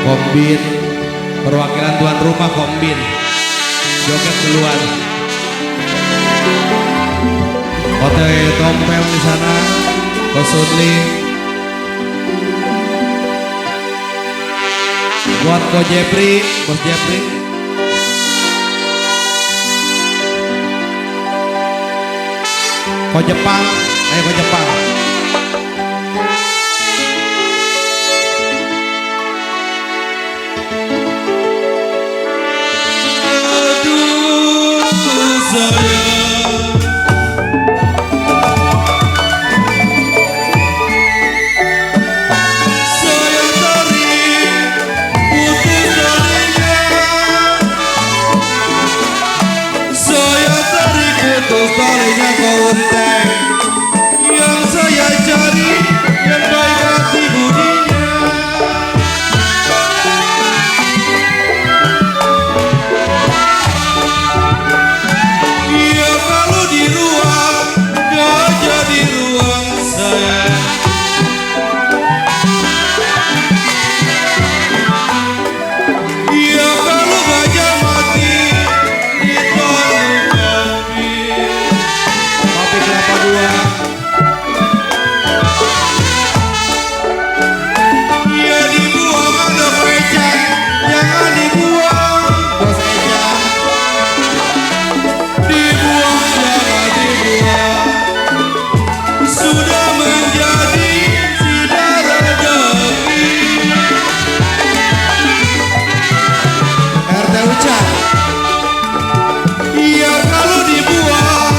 Kombin, perwakilan tuan rumah Kombin, joget keluar. Hotel Tompel di sana, Kosudli. Buat Ko Jepri, Bos Jepri. Ko Jepang, ayo Ko Jepang. Yang saya cari yang baik hati budinya. Iya kalau di ruang gak jadi ruang saya. Iya kalau gajah mati ditolong kami. Kopi kelapa dua. Iya dibuang ada pecah, jangan dibuang. Bos Eja. Dibuang jangan dibuang. Sudah menjadi saudara daging. RT Uca. Iya kalau dibuang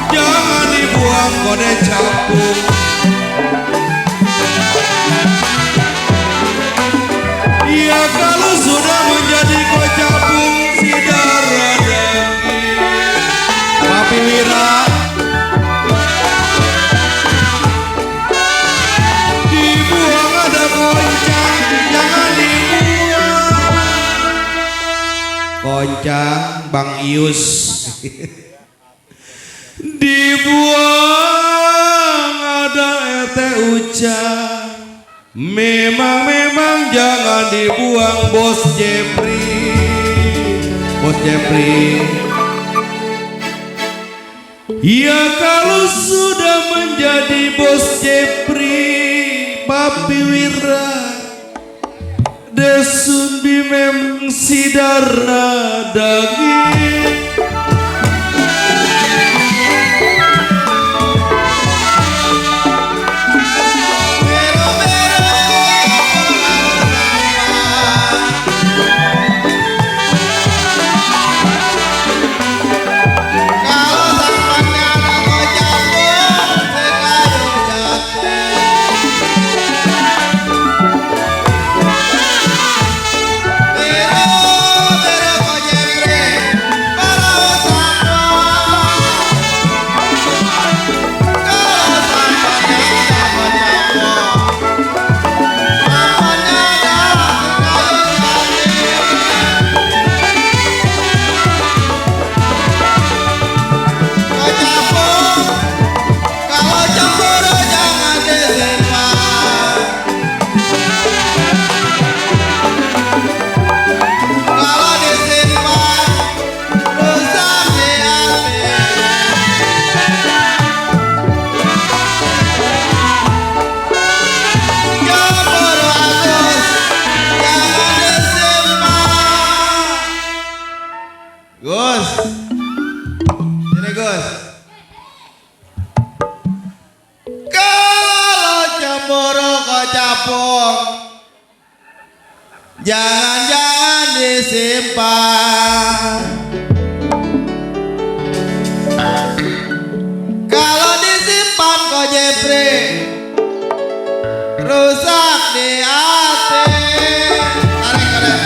jangan dibuang kode capung. Iya kalau sudah menjadi kode capung si darah daging. Papi Wira. Dibuang ada goncang jangan dibuang. Goncang Bang Ius. Dibuang ada RT Uca. Memang jangan dibuang Bos Jepri. Bos Jepri. Ya kalau sudah menjadi Bos Jepri, Papi Wira Desun memang si darah daging. Gus, sini Gus. Kalau cemburu kok capung, jangan disimpan. Kalau disimpan kok Jepri, rusak di hati. Tarik tarik.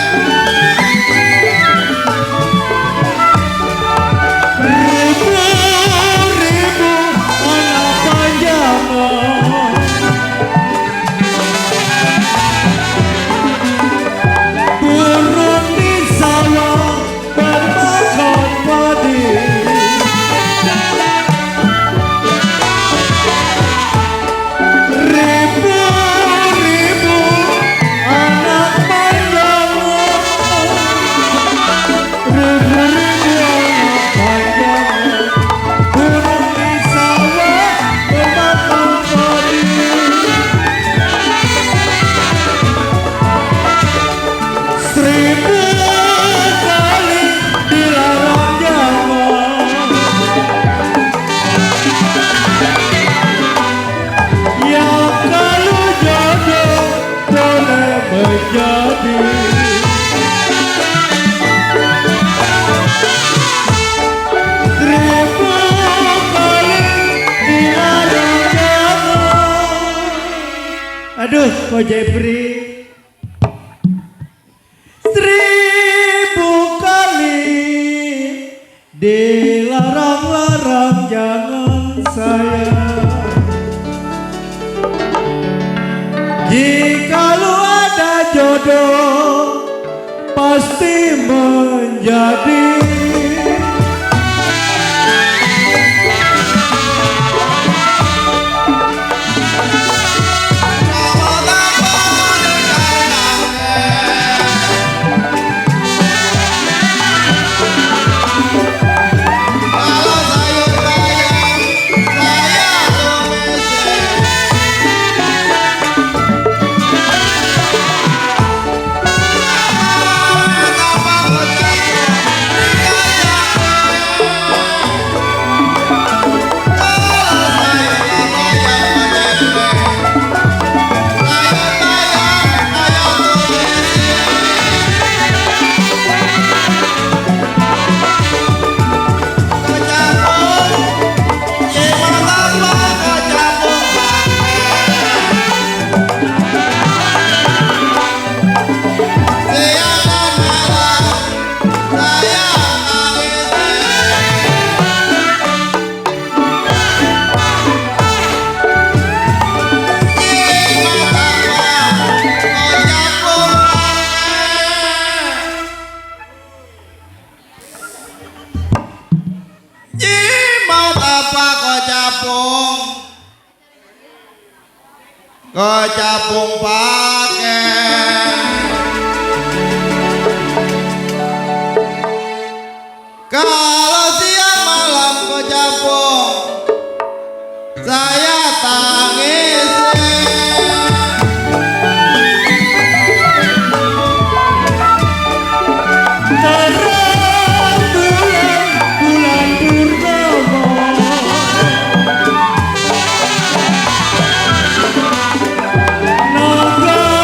menjadi seribu kali dilarang jangan. Aduh, Ko Jepri. Seribu kali dilarang-larang jangan sayang. Jikalau ada jodoh pasti menjadi. Ko capung pake kalau siang malam ko capung saya tangis. Terang bulan purnama naga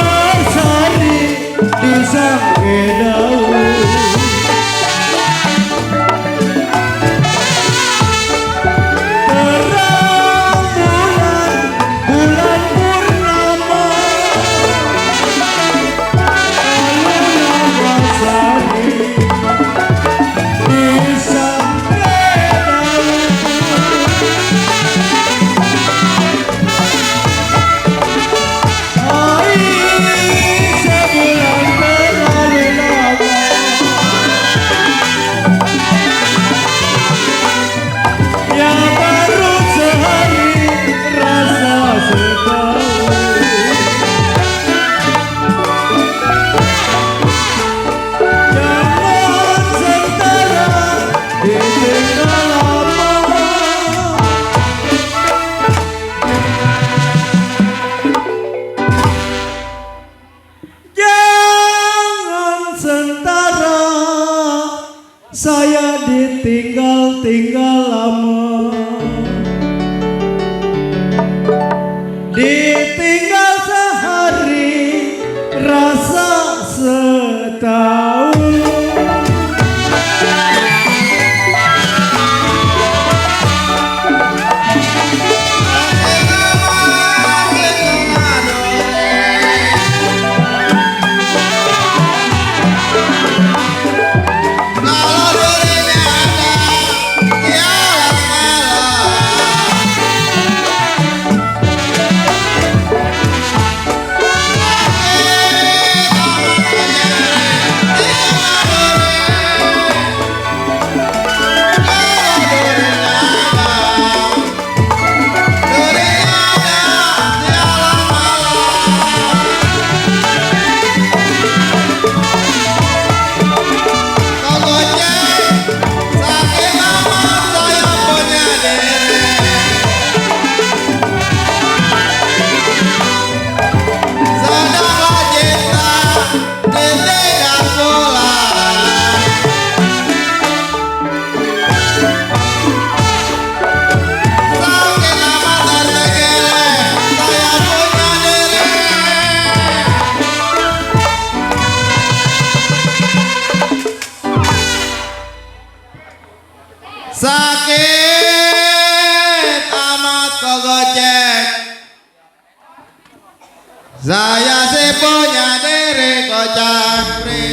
Saya si punya diri kok capri.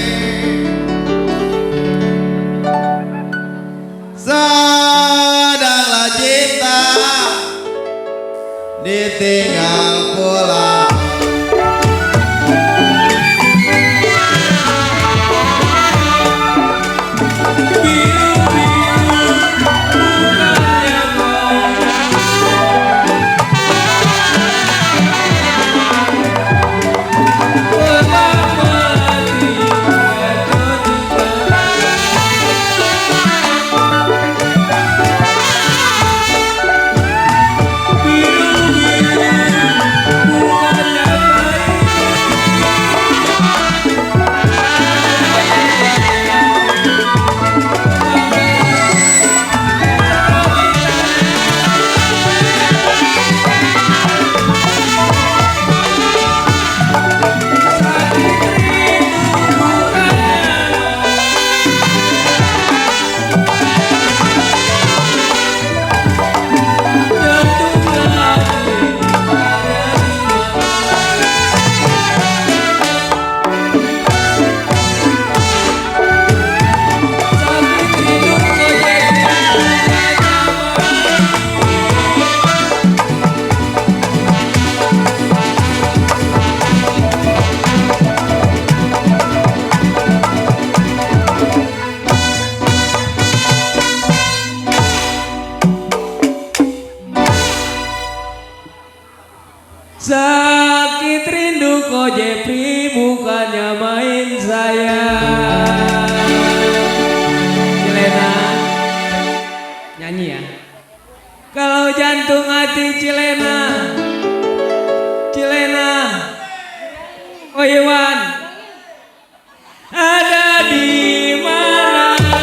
Sedanglah cinta ditinggal pulang. Sakit rindu kok Jepri bukannya main sayang. Cilena nyanyi ya. Kalau jantung hati Cilena, Cilena, oh Iwan, ada di mana?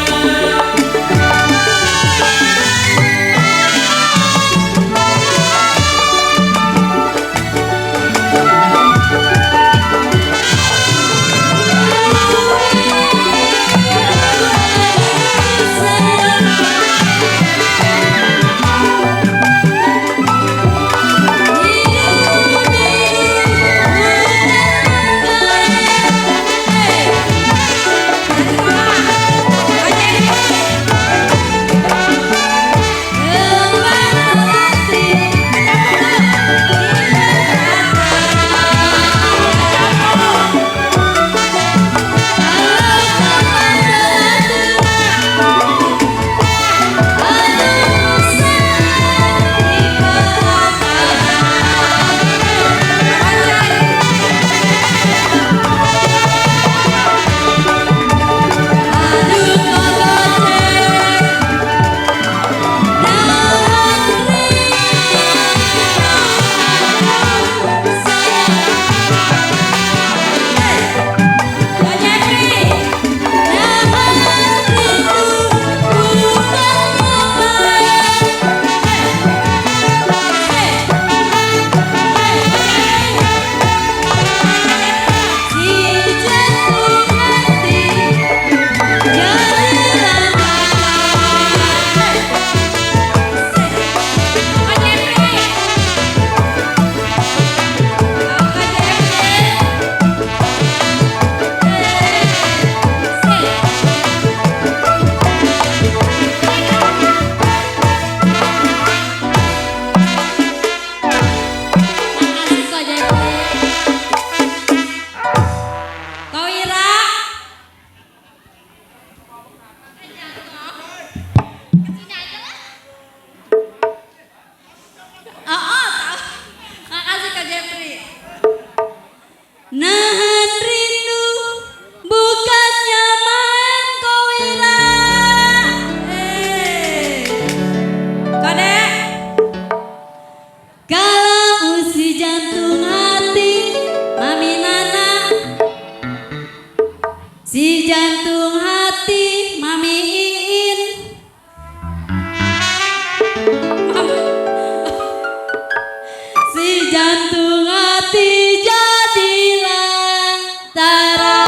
Nahan rindu bukannya main kau ira. Kadek, kalau usi jantung hati Mami Nana, si jantung hati Mami Iin, si jantung hati jadilah Tara.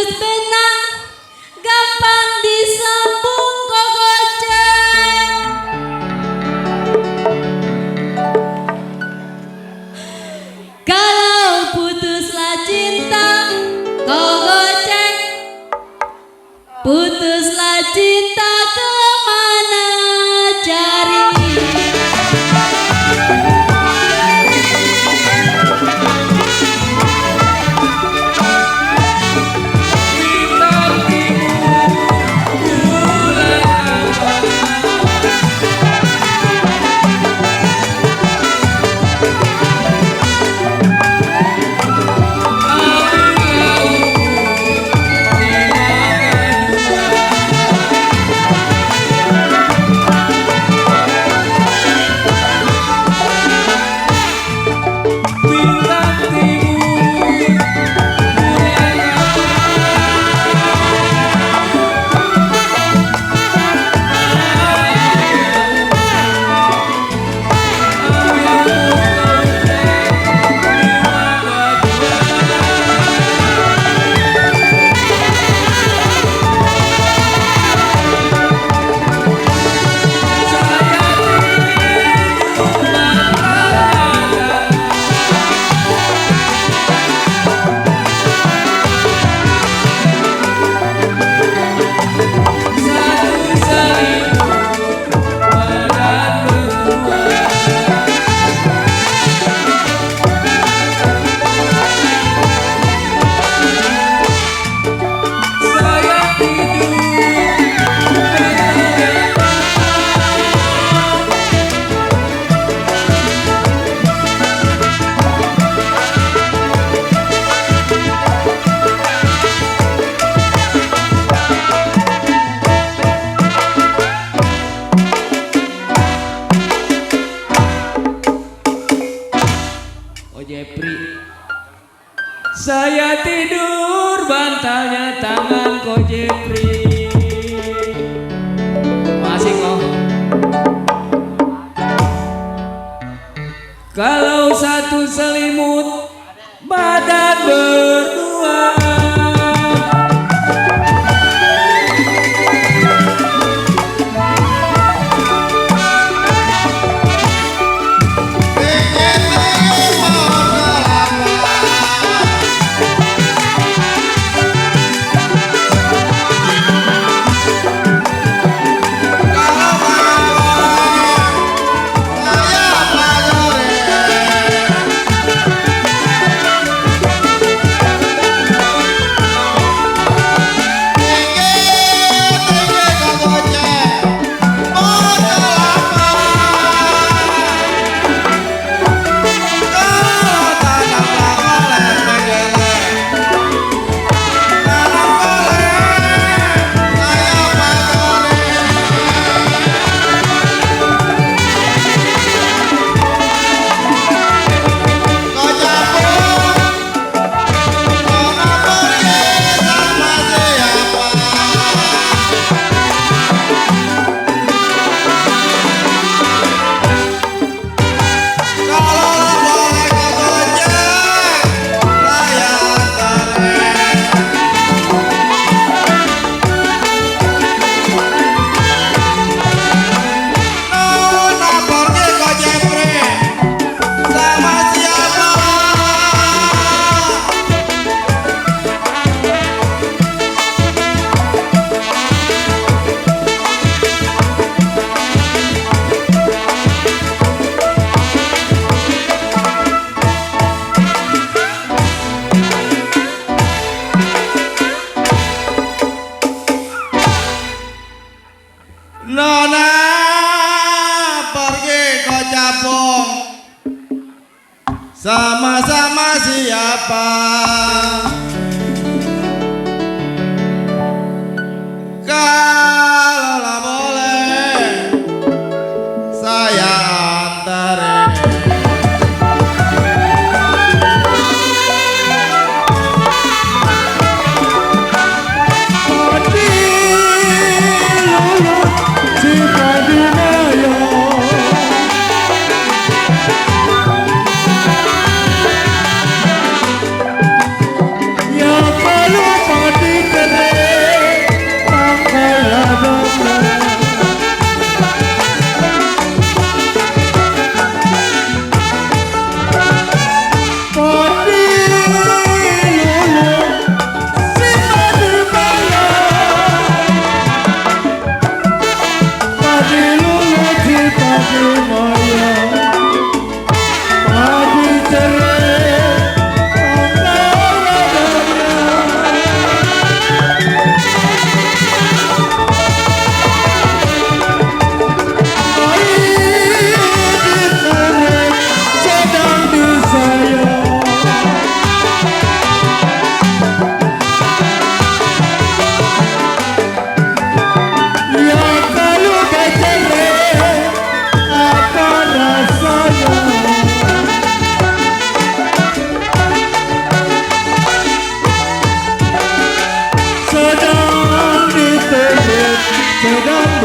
putus benang gampang disambung kok goceng. Kalau putuslah cinta kok goceng, putuslah cinta kemana cari. Bintang timur bulan bintang timur Oh Jepri, saya tidur bantalnya tangan Ko Jepri. Masih kok. Kalau satu selimut badan berdua. Nona pergi ke Capung sama-sama siapa? Kalaulah boleh saya antarin.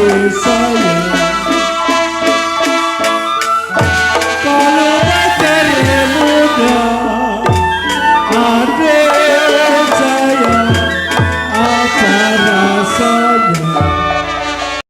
kasih sayang